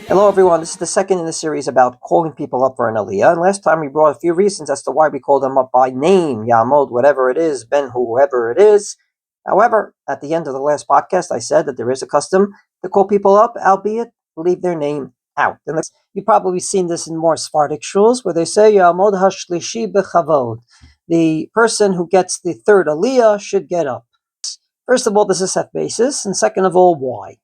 Hello everyone, this is the second in the series about calling people up for an Aliyah, and last time we brought a few reasons as to why we call them up by name, Yamod, whatever it is, Ben, whoever it is. However, at the end of the last podcast, I said that there is a custom to call people up, albeit leave their name out. And you've probably seen this in more Sephardic shuls, where they say, Yamod hashlishi bechavod. The person who gets the third Aliyah should get up. First of all, this is set basis, and second of all, why?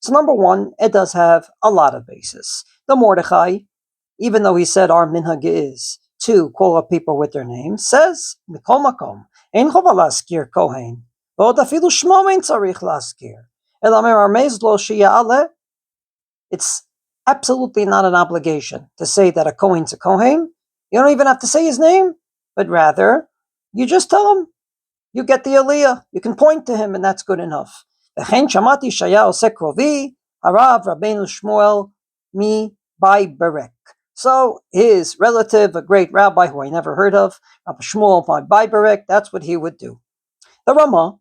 So number one, it does have a lot of basis. The Mordechai, even though he said our minhag is to call up people with their names, says, Mikol makom, ein chova laskir kohen, v'od afilu shmo ein tzarich laskir, elamer armez lo sheya'aleh. It's absolutely not an obligation to say that a kohen's a kohen. You don't even have to say his name, but rather, you just tell him, you get the Aliyah. You can point to him, and that's good enough. V'chein shamati shaya oseh krovi, harav Rabbeinu Shmuel mi bai berek. So his relative, a great rabbi who I never heard of, Rabbi Shmuel bai berek, that's what he would do. The Rama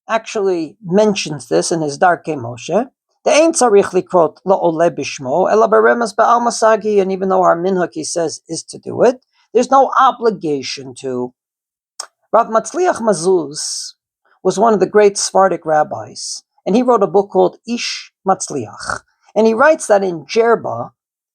actually mentions this in his Darkei Moshe. The ein tzarich likrot la'oleh bishmo ela beremes ba'al masagi, and even though our minhag, he says, is to do it, there's no obligation to. Rav Matzliach Mazuz was one of the great Sephardic rabbis, and he wrote a book called Ish Matzliach. And he writes that in Jerba,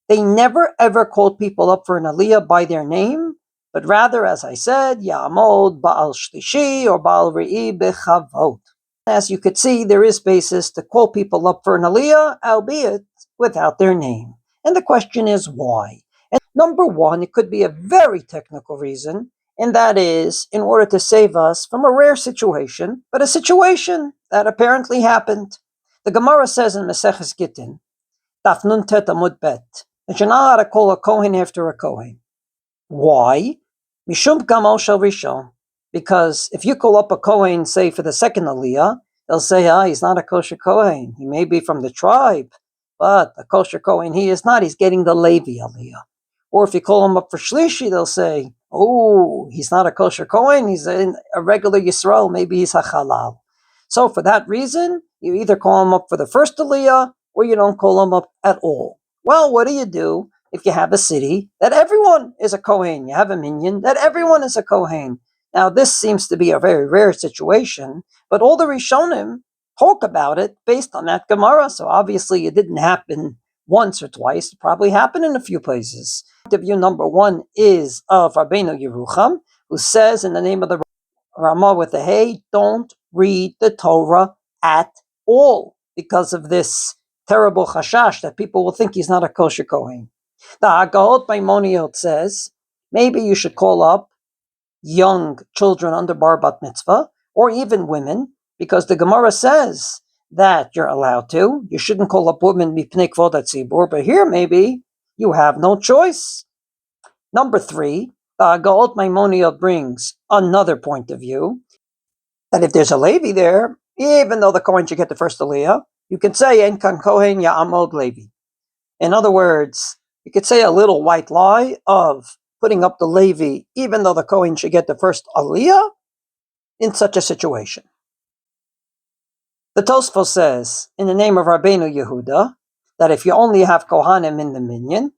they never ever called people up for an Aliyah by their name, but rather, as I said, Ya'amod Ba'al Shlishi or Ba'al Re'i Bechavod. As you could see, there is basis to call people up for an Aliyah, albeit without their name. And the question is why? And number one, it could be a very technical reason, and that is in order to save us from a rare situation, but a situation that apparently happened. The Gemara says in Maseches Gittin, Daf Nun Tet Amud Bet, that you're not allowed to call a Kohen after a Kohen. Why? Mishum Gamo Shel Rishon. Because if you call up a Kohen, say for the second Aliyah, they'll say, he's not a kosher Kohen. He may be from the tribe, but a kosher Kohen he is not. He's getting the Levi Aliyah. Or if you call him up for Shlishi, they'll say, he's not a kosher Kohen, he's a regular Yisrael, maybe he's a Halal. So for that reason, you either call him up for the first Aliyah, or you don't call him up at all. Well, what do? If you have a city that everyone is a Kohen, you have a minyan that everyone is a Kohen. Now, this seems to be a very rare situation, but all the Rishonim talk about it based on that Gemara, so obviously it didn't happen once or twice. It probably happened in a few places. View number one is of Rabbeinu Yerucham, who says in the name of the Ramah with the Hey, don't read the Torah at all because of this terrible chashash that people will think he's not a kosher Kohen. The Hagahot Maimoniot says maybe you should call up young children under bar bat mitzvah, or even women, because the Gemara says that you're allowed to. You shouldn't call up women mipnei kvod hatzibur, but here maybe you have no choice. Number three, the Hagahot Maimoniot brings another point of view, that if there's a Levi there, even though the Kohen should get the first Aliyah, you can say, En kan Kohen Ya'amod Levi. In other words, you could say a little white lie of putting up the Levi, even though the Kohen should get the first Aliyah, in such a situation. The Tosfos says, in the name of Rabbeinu Yehuda, that if you only have Kohanim in the minyan,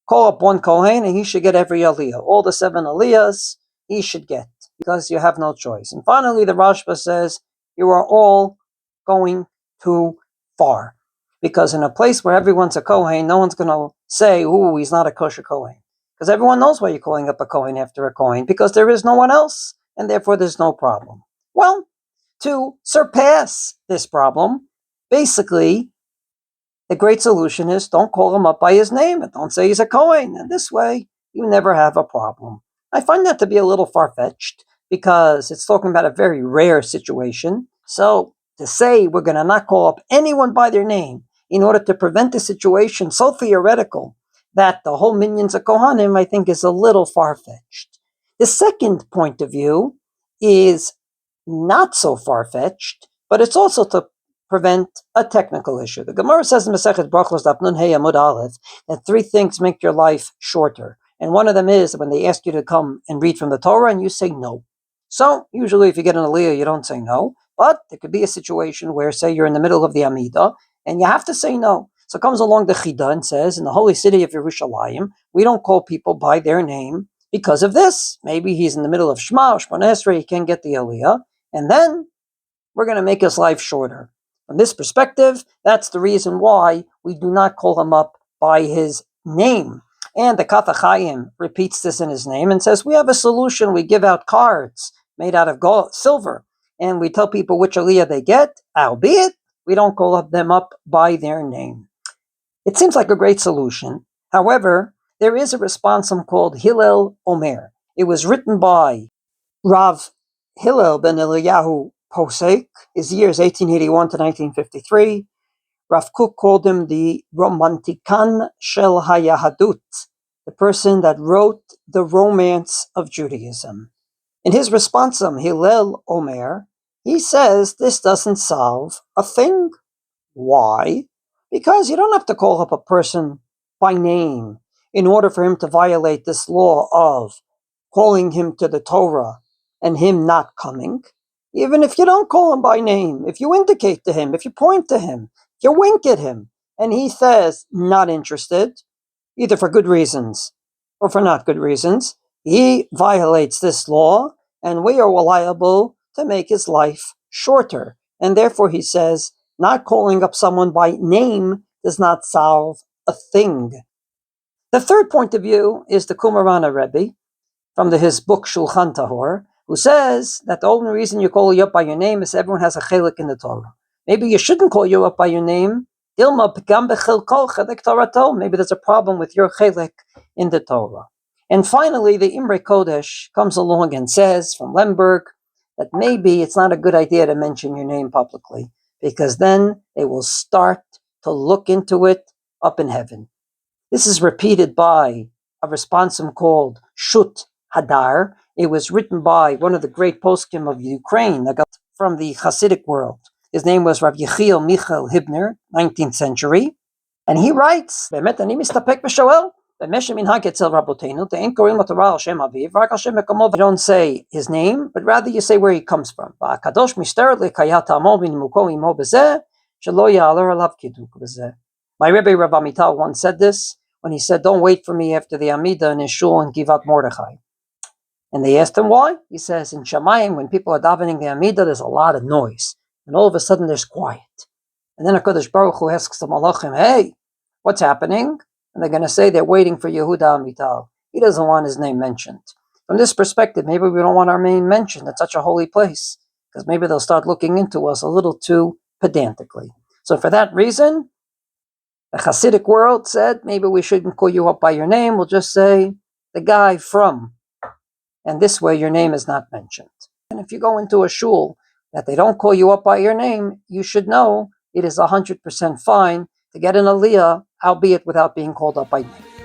call up one Kohen and he should get every Aliyah. All the 7 Aliyahs he should get, because you have no choice. And finally, the Rashba says, you are all going too far. Because in a place where everyone's a Kohen, no one's going to say, he's not a kosher Kohen. Because everyone knows why you're calling up a Kohen after a Kohen, because there is no one else, and therefore there's no problem. Well, to surpass this problem, basically, the great solution is don't call him up by his name and don't say he's a Kohen. And this way, you never have a problem. I find that to be a little far-fetched because it's talking about a very rare situation. So to say we're going to not call up anyone by their name in order to prevent a situation so theoretical that the whole minyan's a Kohanim, I think is a little far-fetched. The second point of view is not so far-fetched, but it's also to prevent a technical issue. The Gemara says in Masechet Brachos Daf Nun Hey Amud Aleph that 3 things make your life shorter. And one of them is when they ask you to come and read from the Torah and you say no. So usually if you get an Aliyah, you don't say no. But there could be a situation where, say, you're in the middle of the Amidah and you have to say no. So comes along the Chida and says, in the holy city of Yerushalayim, we don't call people by their name because of this. Maybe he's in the middle of Shema or Shemona Esrei, he can't get the Aliyah, and then we're going to make his life shorter. From this perspective, that's the reason why we do not call him up by his name. And the Kaf HaChaim repeats this in his name and says, we have a solution. We give out cards made out of gold, silver, and we tell people which Aliyah they get, albeit we don't call them up by their name. It seems like a great solution. However, there is a responsum called Hillel Omer. It was written by Rav Hillel ben Eliyahu Posek. His years 1881 to 1953. Rav Kook called him the Romantikan Shel HaYahadut, the person that wrote the romance of Judaism. In his responsum, Hillel Omer, he says this doesn't solve a thing. Why? Because you don't have to call up a person by name in order for him to violate this law of calling him to the Torah and him not coming. Even if you don't call him by name, if you indicate to him, if you point to him, you wink at him, and he says not interested, either for good reasons or for not good reasons, he violates this law, and we are liable to make his life shorter. And therefore, he says, not calling up someone by name does not solve a thing. The third point of view is the Kumarana Rebbe from his book Shulchan Tahor, who says that the only reason you call you up by your name is everyone has a chelik in the Torah. Maybe you shouldn't call you up by your name. Dilma p'gam b'chilkol chedek Torato. Maybe there's a problem with your chelik in the Torah. And finally, the Imre Kodesh comes along and says from Lemberg that maybe it's not a good idea to mention your name publicly, because then they will start to look into it up in heaven. This is repeated by a responsum called Shut Hadar. It was written by one of the great poskim of Ukraine from the Hasidic world. His name was Rav Yechiel Michael Hibner, 19th century. And he writes, באמת אני מסתפק ושואל, באמת שמנהג אצל רבותינו, דאין קוראים לתורה על שם אביו, רק על שם מקומו. You don't say his name, but rather you say where he comes from. והקדוש מסתר לקיה טעמו ונימוקו עמו בזה, שלא יעלר עליו קידוק בזה. My Rebbe Rav Amital once said this when he said, don't wait for me after the Amida in his shul and Givat Mordechai. And they asked him why. He says, in Shamayim, when people are davening the Amida, there's a lot of noise. And all of a sudden there's quiet. And then HaKadosh Baruch Hu asks the Malachim, hey, what's happening? And they're going to say they're waiting for Yehuda Amital. He doesn't want his name mentioned. From this perspective, maybe we don't want our name mentioned at such a holy place, because maybe they'll start looking into us a little too pedantically. So for that reason, the Hasidic world said, maybe we shouldn't call you up by your name. We'll just say the guy from. And this way your name is not mentioned. And if you go into a shul that they don't call you up by your name, you should know it is 100% fine to get an aliyah, albeit without being called up by name.